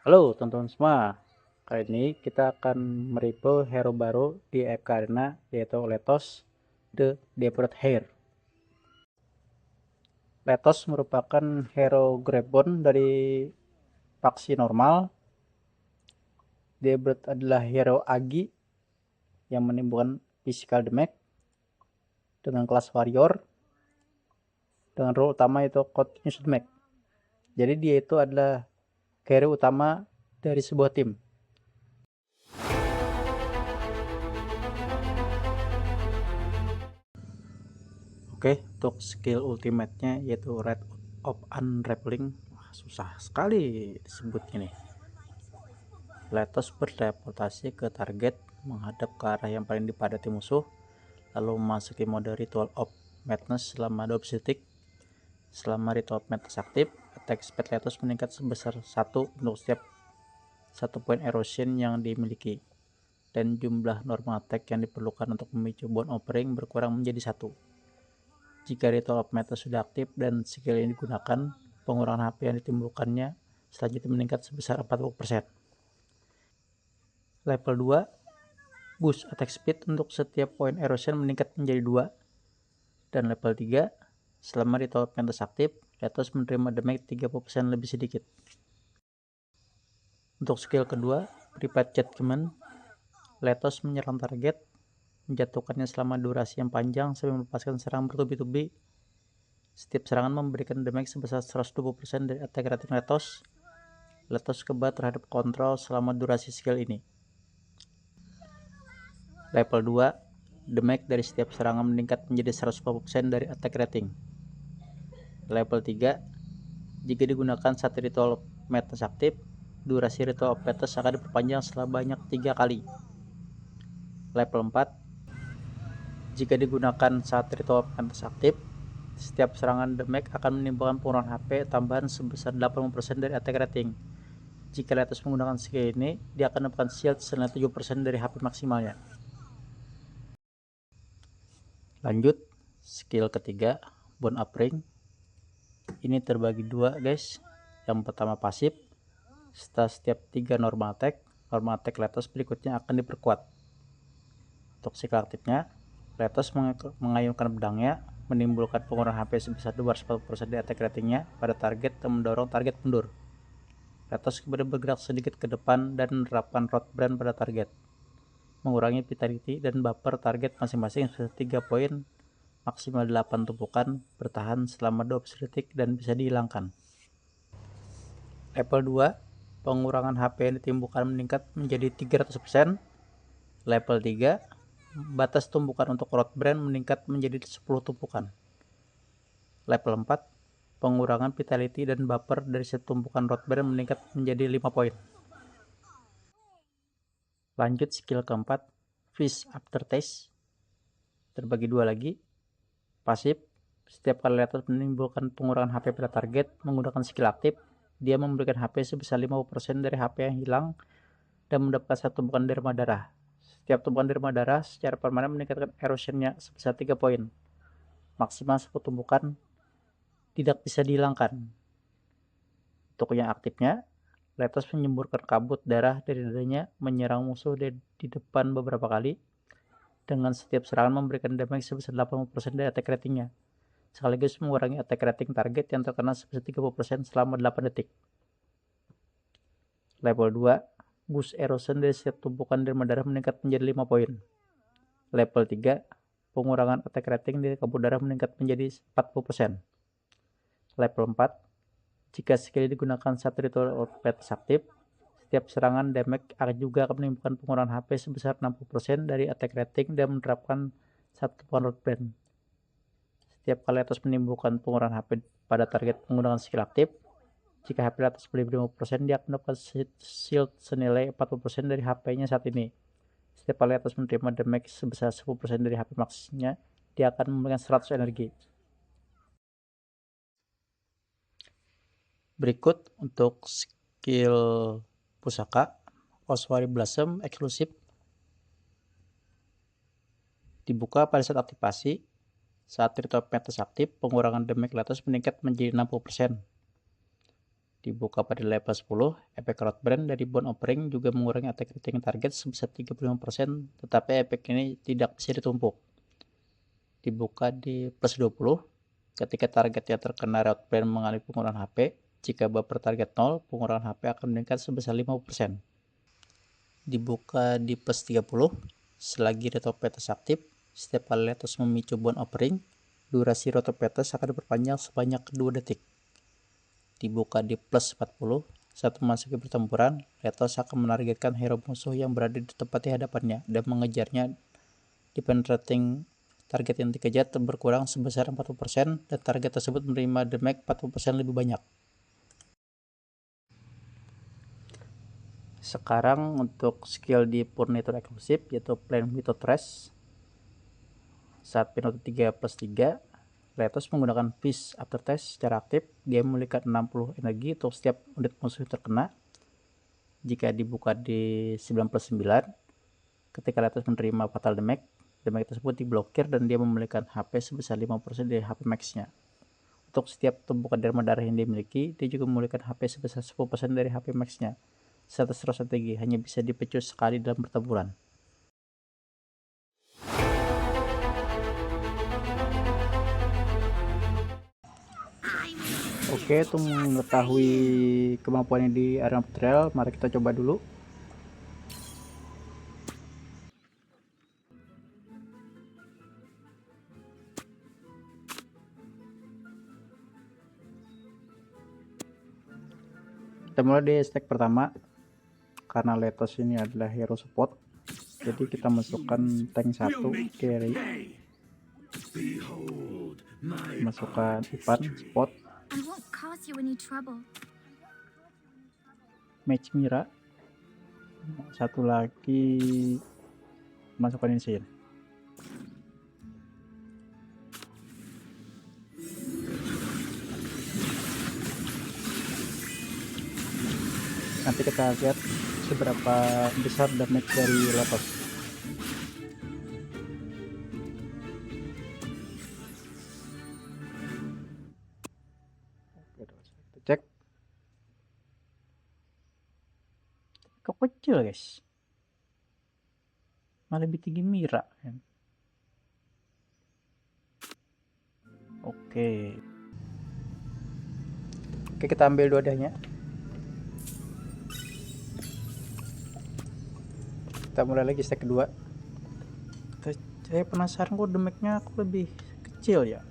Halo teman-teman semua, kali ini kita akan mereview hero baru di AFK Arena, yaitu Lethos The Desperate Hare. Lethos merupakan hero Grabbon dari faksi normal. Desperate adalah hero Agi yang menimbulkan physical damage dengan kelas warrior dengan role utama yaitu continuous damage. Jadi dia itu adalah hero utama dari sebuah tim. Oke, untuk skill ultimate-nya yaitu Red of Unraveling. Wah, susah sekali disebut ini. Lethos berteleportasi ke target menghadap ke arah yang paling dipadati musuh, lalu memasuki mode Ritual of Madness selama 20 detik. Selama Ritual of Madness aktif, attack speed Lethos meningkat sebesar 1 untuk setiap 1 poin erosion yang dimiliki, dan jumlah normal attack yang diperlukan untuk memicu bone offering berkurang menjadi 1. Jika Ritual of Madness sudah aktif dan skill ini digunakan, pengurangan HP yang ditimbulkannya selanjutnya meningkat sebesar 40%. Level 2, boost attack speed untuk setiap poin erosion meningkat menjadi 2. Dan level 3, selama Ritual of Madness aktif, Lethos menerima damage 30% lebih sedikit. Untuk skill kedua, Private Judgment, Lethos menyerang target, menjatuhkannya selama durasi yang panjang sambil melepaskan serangan bertubi-tubi. Setiap serangan memberikan damage sebesar 120% dari attack rating Lethos. Lethos kebal terhadap kontrol selama durasi skill ini. Level 2, damage dari setiap serangan meningkat menjadi 140% dari attack rating. Level 3, jika digunakan saat Ritual of Madness aktif, durasi Ritual of Madness akan diperpanjang sebanyak 3 kali. Level 4, jika digunakan saat Ritual of Madness aktif, setiap serangan damage akan menimbulkan pengurangan HP tambahan sebesar 80% dari attack rating. Jika Lethos menggunakan skill ini, dia akan mendapatkan shield senilai 7% dari HP maksimalnya. Lanjut, skill ketiga, Bone Offering. Ini terbagi dua guys. Yang pertama pasif, setelah setiap 3 normal attack Lethos berikutnya akan diperkuat. Untuk skill aktifnya, Lethos mengayunkan pedangnya, menimbulkan pengurangan HP sebesar 240% di attack ratingnya pada target dan mendorong target mundur. Lethos kemudian bergerak sedikit ke depan dan menerapkan Rod Brand pada target, mengurangi vitality dan buffer target masing-masing sebesar 3 poin, maksimal 8 tumpukan, bertahan selama 20 detik dan bisa dihilangkan. Level 2, pengurangan HP yang ditimbulkan meningkat menjadi 300%. Level 3, batas tumpukan untuk Rod Brand meningkat menjadi 10 tumpukan. Level 4, pengurangan vitality dan buffer dari setumpukan Rod Brand meningkat menjadi 5 poin. Lanjut skill keempat, Fish Aftertaste. Terbagi dua lagi. Pasif, setiap kali Lethos menimbulkan pengurangan HP pada target menggunakan skill aktif, dia memberikan HP sebesar 50% dari HP yang hilang dan mendapatkan satu tumpukan derma darah. Setiap tumpukan derma darah secara permanen meningkatkan erosionnya sebesar 3 poin. Maksimal 10 tumpukan, tidak bisa dihilangkan. Untuk yang aktifnya, Lethos menyemburkan kabut darah dari dadanya menyerang musuh di depan beberapa kali. Dengan setiap serangan memberikan damage sebesar 80% dari attack ratingnya, sekaligus mengurangi attack rating target yang terkena sebesar 30% selama 8 detik. Level 2, boost erosion dari setiap tumpukan derma darah meningkat menjadi 5 poin. Level 3, pengurangan attack rating dari kabut darah meningkat menjadi 40%. Level 4, jika skill digunakan saat Ritual of Madness aktif, setiap serangan damage juga akan menimbulkan pengurangan HP sebesar 60% dari attack rating dan menerapkan satu Rod Brand. Setiap kali Lethos menimbulkan pengurangan HP pada target menggunakan skill aktif, jika HP Lethos lebih 50%, dia akan mendapat shield senilai 40% dari HP-nya saat ini. Setiap kali Lethos menerima damage sebesar 10% dari HP maksnya, dia akan memberikan 100 energi. Berikut untuk skill pusaka, Oswari Blossom eksklusif. Dibuka pada saat aktivasi. Saat Ritual of Madness aktif, pengurangan damage Lethos meningkat menjadi 60%. Dibuka pada level 10, efek road brand dari bond offering juga mengurangi attack rating target sebesar 35%, tetapi efek ini tidak bisa ditumpuk. Dibuka di plus 20, ketika targetnya terkena road brand mengalami pengurangan HP, jika buffer target 0, pengurangan HP akan meningkat sebesar 50%. Dibuka di plus 30, selagi retropetes aktif, setiap kali Letos memicu bond offering, durasi retropetes akan diperpanjang sebanyak 2 detik. Dibuka di plus 40, saat memasuki pertempuran, Letos akan menargetkan hero musuh yang berada di tempat di hadapannya dan mengejarnya di penetrating target yang dikejar berkurang sebesar 40% dan target tersebut menerima damage 40% lebih banyak. Sekarang untuk skill di Furniture eksklusif yaitu Plan Without Trace. Saat penalti 3+3, Letos menggunakan Fish Aftertaste secara aktif. Dia memiliki 60 energi untuk setiap unit musuh yang terkena. Jika dibuka di 9+9, ketika Letos menerima fatal damage tersebut diblokir dan dia memiliki HP sebesar 50% dari HP max-nya. Untuk setiap tumpukan derma darah yang dimiliki, dia juga memiliki HP sebesar 10% dari HP max-nya. Status strategi hanya bisa dipecus sekali dalam pertempuran. Oke, untuk mengetahui kemampuannya di arena trail, mari kita coba dulu. Kita mulai di stack pertama. Karena Letos ini adalah hero support, jadi kita masukkan tank 1 carry, masukkan Ivan support, match Mira, satu lagi masukkan Insane. Nanti kita lihat seberapa besar damage dari Letos. Oke, kita cek. Kok kecil guys, malah lebih tinggi Mira kan? Oke, kita ambil dua dahnya. Kita mulai lagi stack kedua. Saya penasaran kok damage-nya aku lebih kecil ya.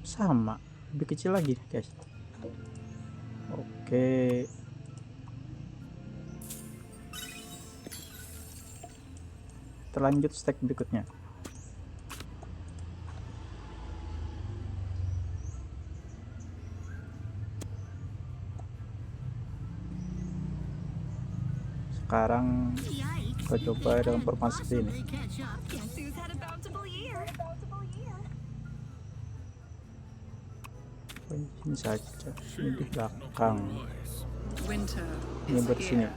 Sama, lebih kecil lagi guys. Oke, kita lanjut stack berikutnya. Sekarang kita coba dengan formasi ini. Ini saja, ini di belakang, ini bersini.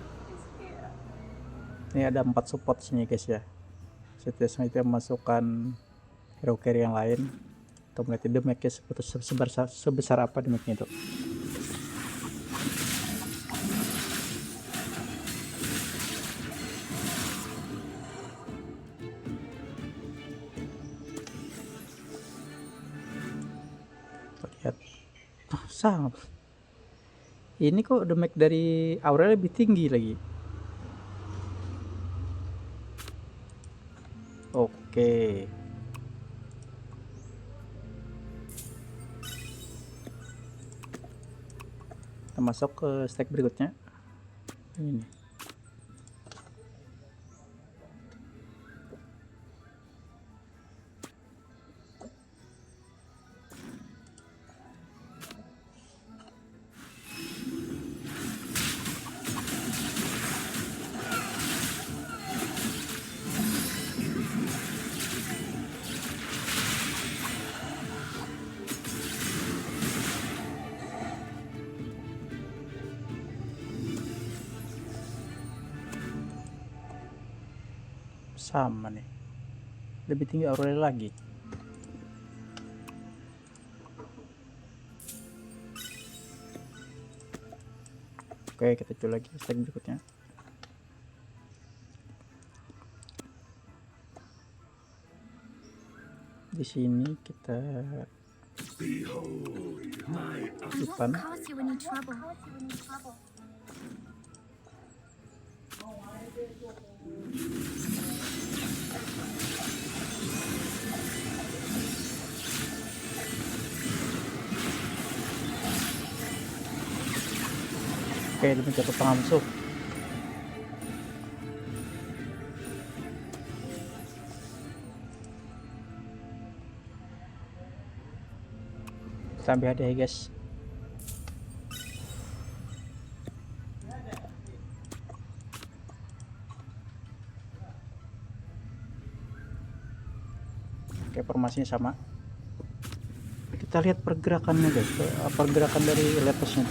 Ini ada 4 support sini guys ya. Setelah itu masukkan hero carry yang lain. Kita melihat damage sebesar apa damage itu. Lihat, sangat. Ini kok damage dari Aurel lebih tinggi lagi. Oke. Kita masuk ke stack berikutnya. Ini. sama nih, lebih tinggi Aurelia lagi. Oke, kita coba lagi stack berikutnya. Di sini kita simpan. Oke, demi jatuh tengah musuh. Sampai hadiah ya guys. Oke, formasinya sama. Kita lihat pergerakannya guys, pergerakan dari Lepusnya.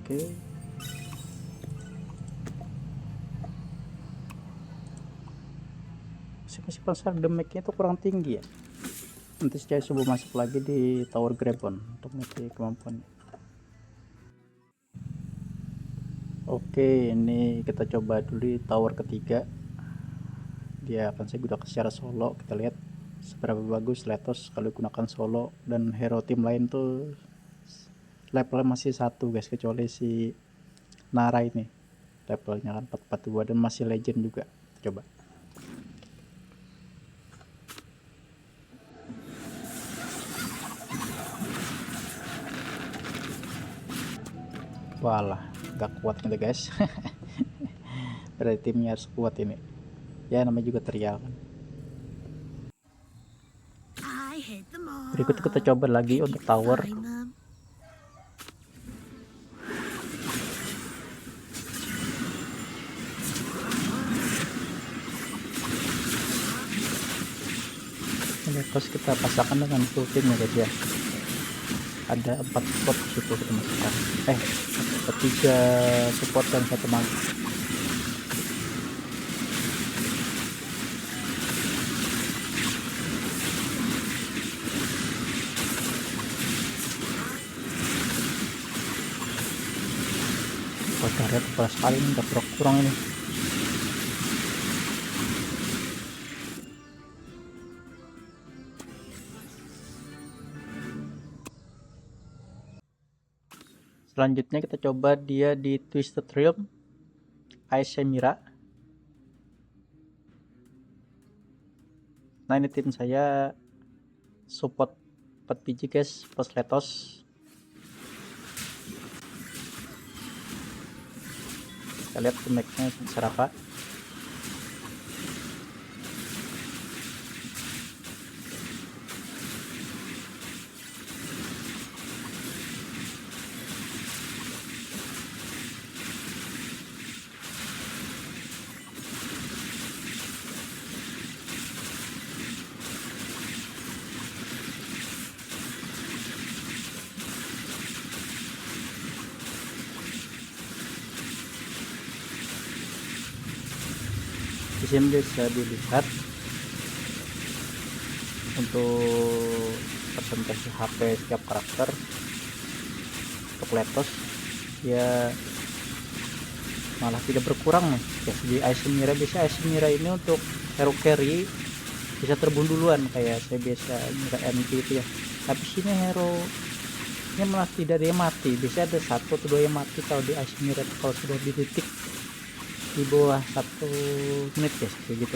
Oke. Masih pasar damage-nya itu kurang tinggi ya. Nanti saya coba masuk lagi di Tower Grabon untuk mati kemampuannya. Oke, ini kita coba dulu di tower ketiga. Dia akan saya gunakan secara solo. Kita lihat seberapa bagus Letos kalau gunakan solo, dan hero tim lain tuh levelnya masih satu guys, kecuali si Nara ini levelnya kan 442 dan masih legend juga. Coba. Walah, gak kuat gitu guys. Berarti timnya harus kuat ini. Ya namanya juga trial kan. Berikut kita coba lagi untuk tower. Terus kita pasangkan dengan full tim ya guys ya. Ada 4 support situ kita masukkan. 3 support dan 1 mag. Karet tebal sekali ini, udah kurang ini. Selanjutnya kita coba dia di Twisted Realm, Aisemira. Nah ini tim saya support 4 biji guys, plus Letos. Kita lihat damage-nya serapa. Di sini bisa dilihat untuk persentase HP setiap karakter. Untuk Letos ya malah tidak berkurang nih guys. Di Aisemira biasa Aisemira ini untuk hero carry bisa terbunuh duluan kayak saya biasa nyerah MP itu ya, tapi sini hero ini malah tidak ada yang mati. Biasanya ada 1 atau 2 yang mati kalau di Aisemira kalau sudah di titik di bawah 1 menit guys, kayak gitu.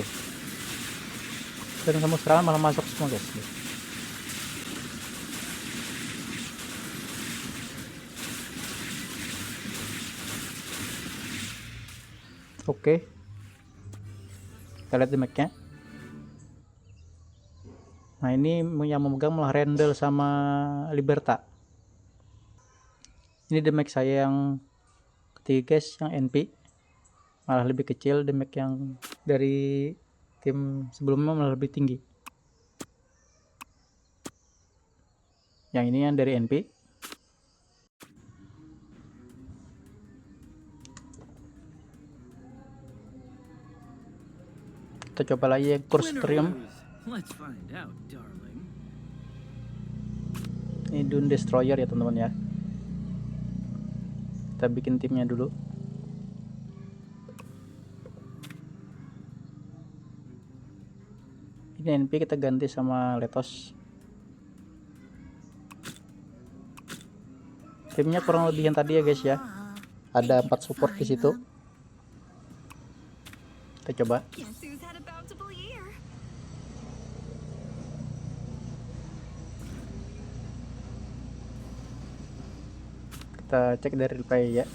Dan kamu serangan malah masuk semua guys. Oke, kita lihat damage-nya. Nah ini yang memegang malah Rendel sama Liberta. Ini damage saya yang ketiga guys, yang NP malah lebih kecil damage yang dari Tim sebelumnya malah lebih tinggi. Yang ini yang dari NP. Kita coba lagi yang kurs Triumph. Ini Dune Destroyer ya teman-teman ya. Kita bikin timnya dulu. Ini NP kita ganti sama Letos. Timnya kurang lebih yang tadi ya guys ya. Ada 4 support di situ. Kita coba. Kita cek dari replay ya.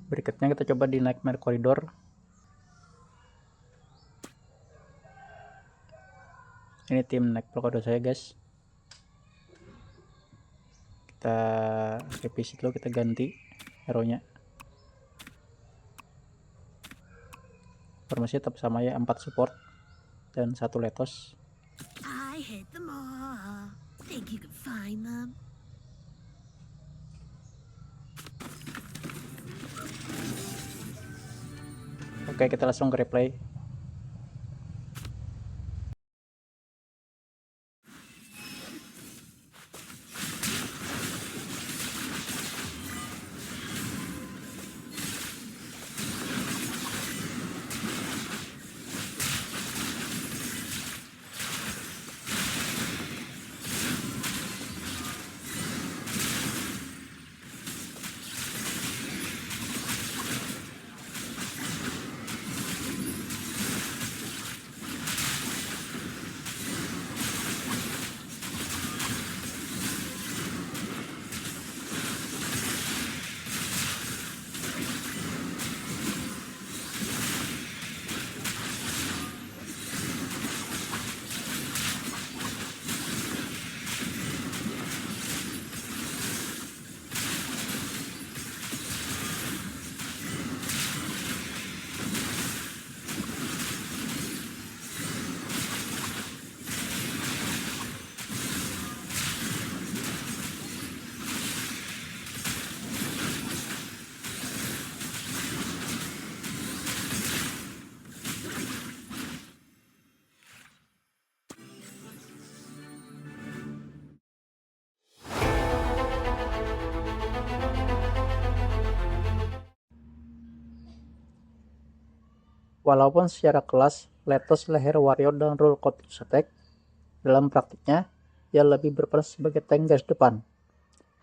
Berikutnya kita coba di Nightmare Corridor. Ini tim Nightmare Corridor saya guys. Kita revisi dulu, kita ganti hero nya. Formasi tetap sama ya, 4 support dan 1 Letos. Oke, kita langsung ke replay. Walaupun secara kelas Letos leher warrior dan rule Counter Attack, dalam praktiknya ia lebih berperan sebagai tank garis depan.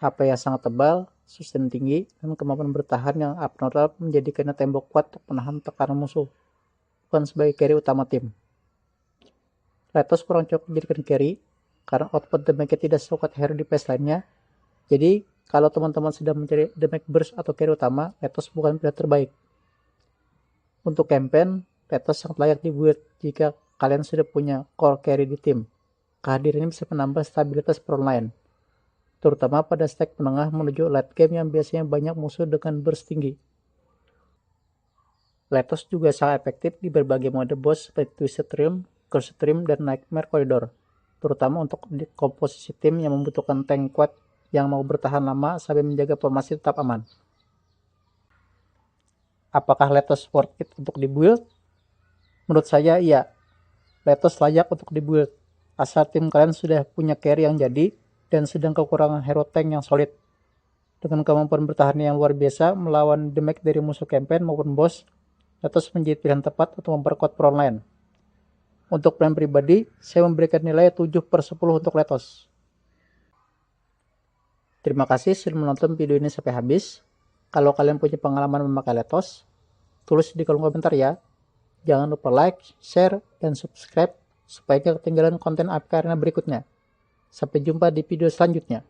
HP yang sangat tebal, sustain tinggi, dan kemampuan bertahan yang abnormal menjadikannya tembok kuat untuk menahan tekanan musuh, bukan sebagai carry utama tim. Letos kurang cocok dijadikan carry karena output damage tidak sekuat hero di phase lainnya. Jadi kalau teman-teman sedang mencari damage burst atau carry utama, Letos bukan pilihan terbaik. Untuk campaign, Letos sangat layak dibuat jika kalian sudah punya core carry di tim. Kehadiran ini bisa menambah stabilitas frontline, terutama pada stack menengah menuju late game yang biasanya banyak musuh dengan burst tinggi. Letos juga sangat efektif di berbagai mode boss seperti Twisted Realm, Cursed Realm, dan Nightmare Corridor, terutama untuk komposisi tim yang membutuhkan tank kuat yang mau bertahan lama sambil menjaga formasi tetap aman. Apakah Letos worth it untuk dibuild? Menurut saya iya, Letos layak untuk dibuild, asal tim kalian sudah punya carry yang jadi dan sedang kekurangan hero tank yang solid. Dengan kemampuan bertahan yang luar biasa melawan damage dari musuh campaign maupun boss, Letos menjadi pilihan tepat untuk memperkuat frontline. Untuk plan pribadi, saya memberikan nilai 7/10 untuk Letos. Terima kasih sudah menonton video ini sampai habis. Kalau kalian punya pengalaman memakai Letos, tulis di kolom komentar ya. Jangan lupa like, share, dan subscribe supaya tidak ketinggalan konten APK Arena berikutnya. Sampai jumpa di video selanjutnya.